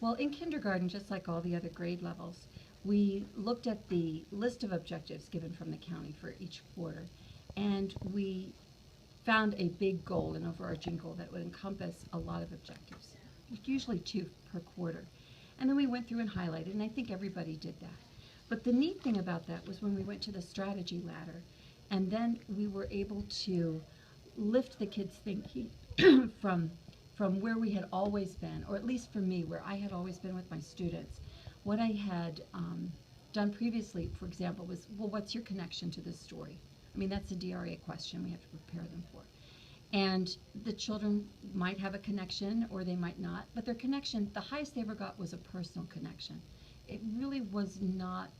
Well, in kindergarten, just like all the other grade levels, we looked at the list of objectives given from the county for each quarter, and we found a big goal, an overarching goal that would encompass a lot of objectives, usually two per quarter. And then we went through and highlighted, and I think everybody did that. But the neat thing about that was when we went to the strategy ladder, and then we were able to lift the kids' thinking from where we had always been, or at least for me, where I had always been with my students. What I had done previously, for example, was, well, what's your connection to this story? I mean, that's a DRA question we have to prepare them for. And the children might have a connection or they might not, but their connection, the highest they ever got was a personal connection. It really was not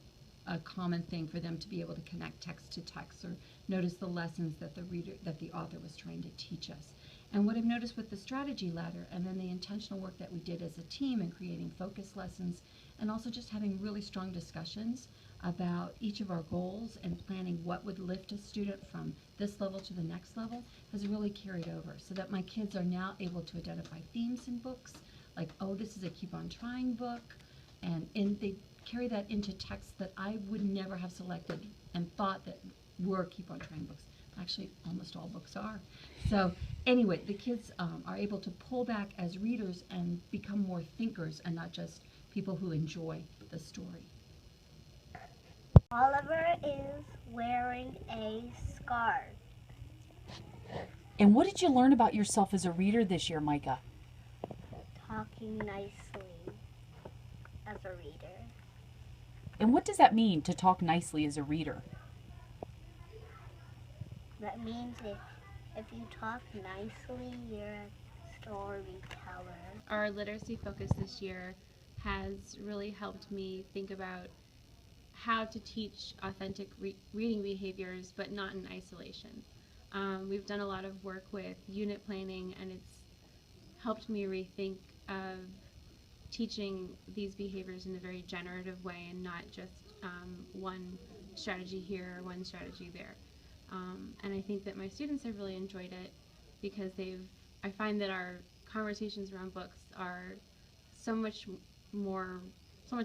a common thing for them to be able to connect text to text or notice the lessons that the author was trying to teach us. And what I've noticed with the strategy ladder and then the intentional work that we did as a team in creating focus lessons and also just having really strong discussions about each of our goals and planning what would lift a student from this level to the next level has really carried over, so that my kids are now able to identify themes in books, like, oh, this is a Keep on Trying book, and they carry that into texts that I would never have selected and thought that were Keep on Trying books. Actually, almost all books are. So anyway, the kids are able to pull back as readers and become more thinkers and not just people who enjoy the story. Oliver is wearing a scarf. And what did you learn about yourself as a reader this year, Micah? Talking nicely as a reader. And what does that mean, to talk nicely as a reader? That means if you talk nicely, you're a storyteller. Our literacy focus this year has really helped me think about how to teach authentic reading behaviors, but not in isolation. We've done a lot of work with unit planning, and it's helped me rethink of teaching these behaviors in a very generative way and not just one strategy here or one strategy there. And I think that my students have really enjoyed it because I find that our conversations around books are so much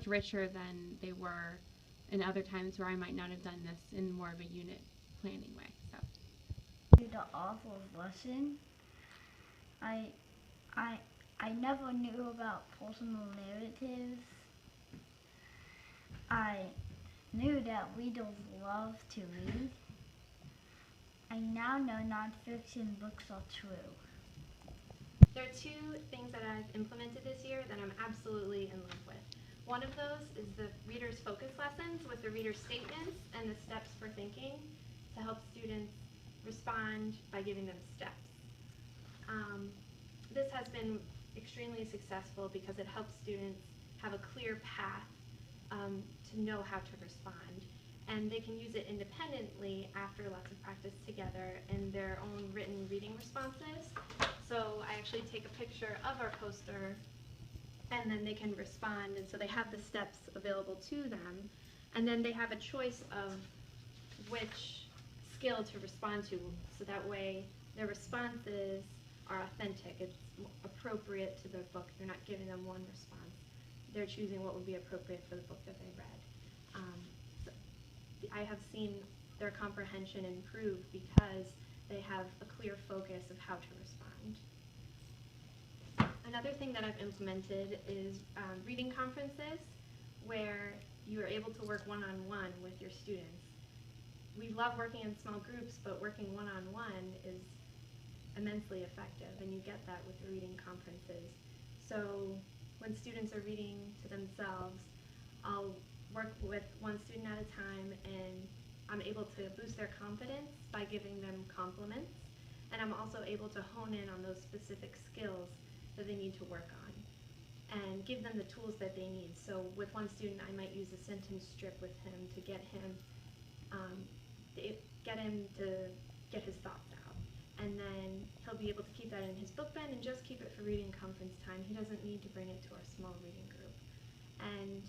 richer than they were in other times where I might not have done this in more of a unit planning way. So, The author's lesson, I never knew about personal narratives. I knew that readers love to read. I now know nonfiction books are true. there are two things that I've implemented this year that I'm absolutely in love with. One of those is the reader's focus lessons with the reader's statements and the steps for thinking to help students respond by giving them steps. This has been extremely successful because it helps students have a clear path to know how to respond. And they can use it independently after lots of practice together in their own written reading responses. So I actually take a picture of our poster and then they can respond, and so they have the steps available to them, and then they have a choice of which skill to respond to, so that way their responses are authentic. It's appropriate to the book. They're not giving them one response. They're choosing what would be appropriate for the book that they read. So I have seen their comprehension improve because they have a clear focus of how to respond. Another thing that I've implemented is reading conferences where you are able to work one-on-one with your students. We love working in small groups, but working one-on-one is immensely effective, and you get that with the reading conferences. So when students are reading to themselves, I'll work with one student at a time, and I'm able to boost their confidence by giving them compliments, and I'm also able to hone in on those specific skills that they need to work on and give them the tools that they need. So with one student, I might use a sentence strip with him to get him to get his thoughts out. And then he'll be able to keep that in his book bin and just keep it for reading conference time. He doesn't need to bring it to our small reading group. And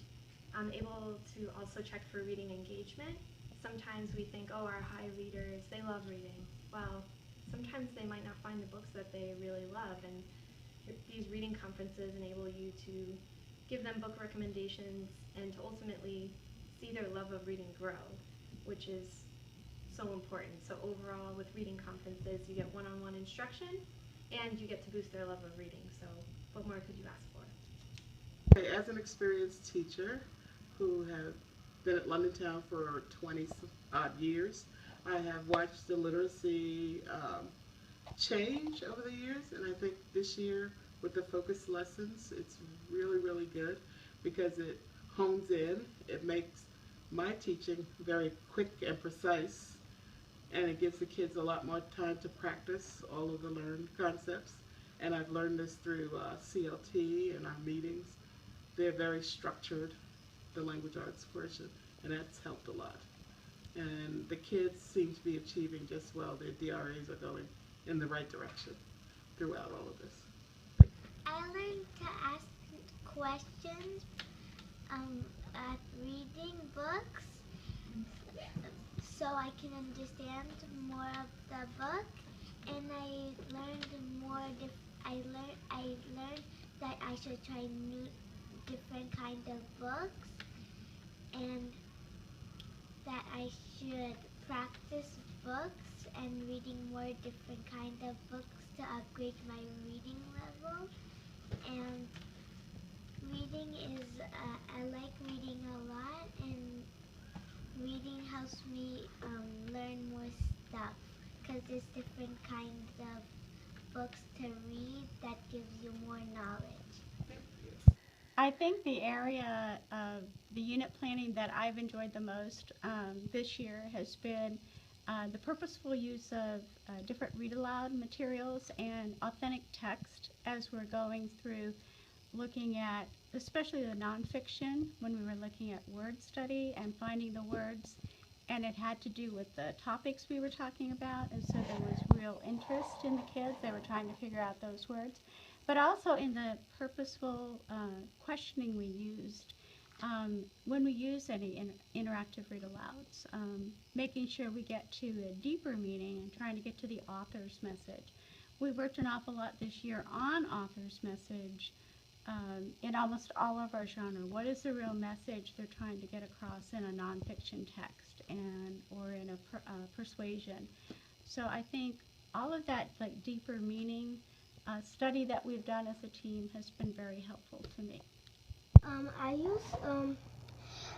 I'm able to also check for reading engagement. Sometimes we think, oh, our high readers, they love reading. Well, sometimes they might not find the books that they really love, and these reading conferences enable you to give them book recommendations, and to ultimately see their love of reading grow, which is so important. So overall, with reading conferences, you get one-on-one instruction, and you get to boost their love of reading. So what more could you ask for? Okay, as an experienced teacher who have been at London Town for 20-odd years, I have watched the literacy change over the years, and I think this year with the focus lessons, it's really, really good because it hones in, it makes my teaching very quick and precise, and it gives the kids a lot more time to practice all of the learned concepts. And I've learned this through CLT and our meetings. They're very structured, the language arts portion, and that's helped a lot. And the kids seem to be achieving just well. Their DRAs are going in the right direction throughout all of this. I learned to ask questions at reading books so I can understand more of the book, and I learned I learned that I should try new different kind of books, and that I should practice books and reading more different kind of books to upgrade my reading level. And reading is, I like reading a lot, and reading helps me learn more stuff because there's different kinds of books to read that gives you more knowledge. I think the area of the unit planning that I've enjoyed the most this year has been the purposeful use of different read aloud materials and authentic text as we're going through looking at especially the nonfiction when we were looking at word study and finding the words, and it had to do with the topics we were talking about, and so there was real interest in the kids. They were trying to figure out those words. But also in the purposeful questioning we used when we use any interactive read-alouds, making sure we get to a deeper meaning and trying to get to the author's message. We worked an awful lot this year on author's message in almost all of our genre. What is the real message they're trying to get across in a nonfiction text or in a persuasion? So I think all of that like deeper meaning study that we've done as a team has been very helpful to me.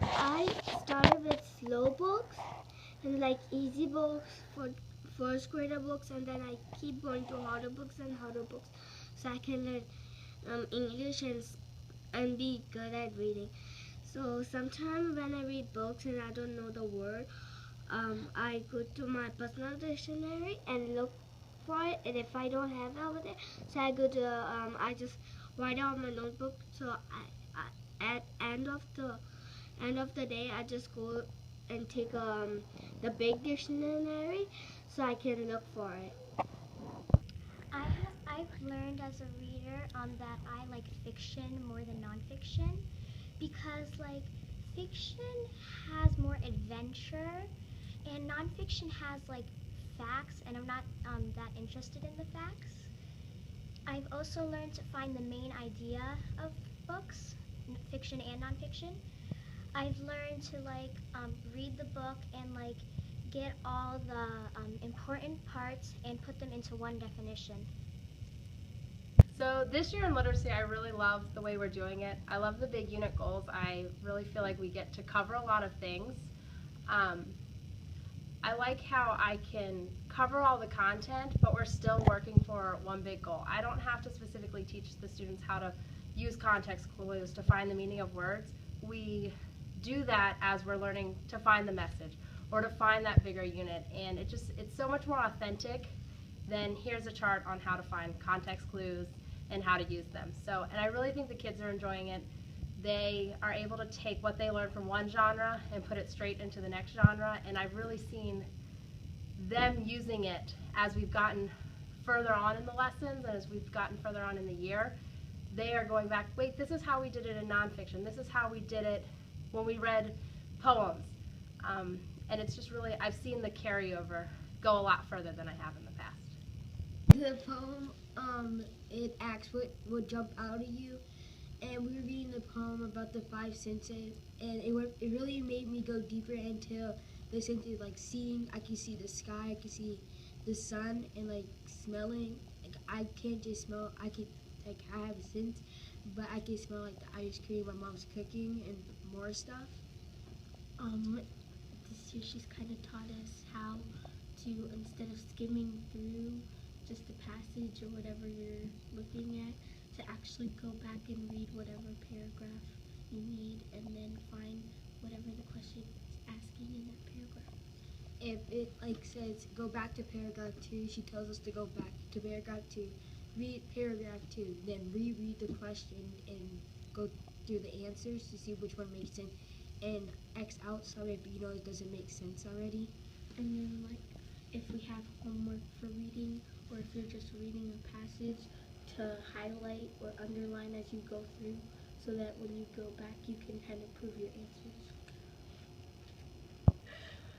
I started with slow books and like easy books for first grader books, and then I keep going to harder books so I can learn English and be good at reading. So sometimes when I read books and I don't know the word, I go to my personal dictionary and look for it, and if I don't have it over there, so I go to I just write it on my notebook. So I at end of the day I just go and take the big dictionary so I can look for it. I've learned as a reader that I like fiction more than nonfiction, because like fiction has more adventure and nonfiction has like facts, and I'm not that interested in the facts. I've also learned to find the main idea of books, fiction and nonfiction. I've learned to like read the book and like get all the important parts and put them into one definition. So this year in literacy, I really love the way we're doing it. I love the big unit goals. I really feel like we get to cover a lot of things. I like how I can cover all the content, but we're still working for one big goal. I don't have to specifically teach the students how to use context clues to find the meaning of words. We do that as we're learning to find the message or to find that bigger unit, and it's so much more authentic than here's a chart on how to find context clues and how to use them. So, and I really think the kids are enjoying it. They are able to take what they learned from one genre and put it straight into the next genre, and I've really seen them using it as we've gotten further on in the lessons and as we've gotten further on in the year. They are going back, wait, this is how we did it in nonfiction. This is how we did it when we read poems. And it's just really, I've seen the carryover go a lot further than I have in the past. The poem, it asks what would jump out at you, and we were reading the poem about the 5 senses, and it really made me go deeper into the senses, like seeing. I can see the sky, I can see the sun, and like smelling. Like I can't just smell. I can I have a sense, but I can smell like the ice cream my mom's cooking and more stuff. This year she's kind of taught us how to, instead of skimming through just the passage or whatever you're looking at, to actually go back and read whatever paragraph you need and then find whatever the question is asking in that paragraph. If it like says go back to paragraph 2, she tells us to go back to paragraph 2, read paragraph 2, then reread the question and go through the answers to see which one makes sense, and X out some if you know it doesn't make sense already. And then like if we have homework for reading, or if you're just reading a passage, to highlight or underline as you go through, so that when you go back you can kind of prove your answers.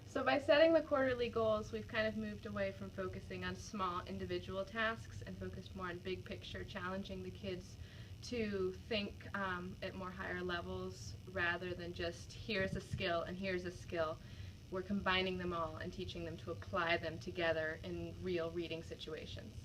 So by setting the quarterly goals, we've kind of moved away from focusing on small individual tasks and focused more on big picture, challenging the kids to think at more higher levels rather than just here's a skill and here's a skill. We're combining them all and teaching them to apply them together in real reading situations.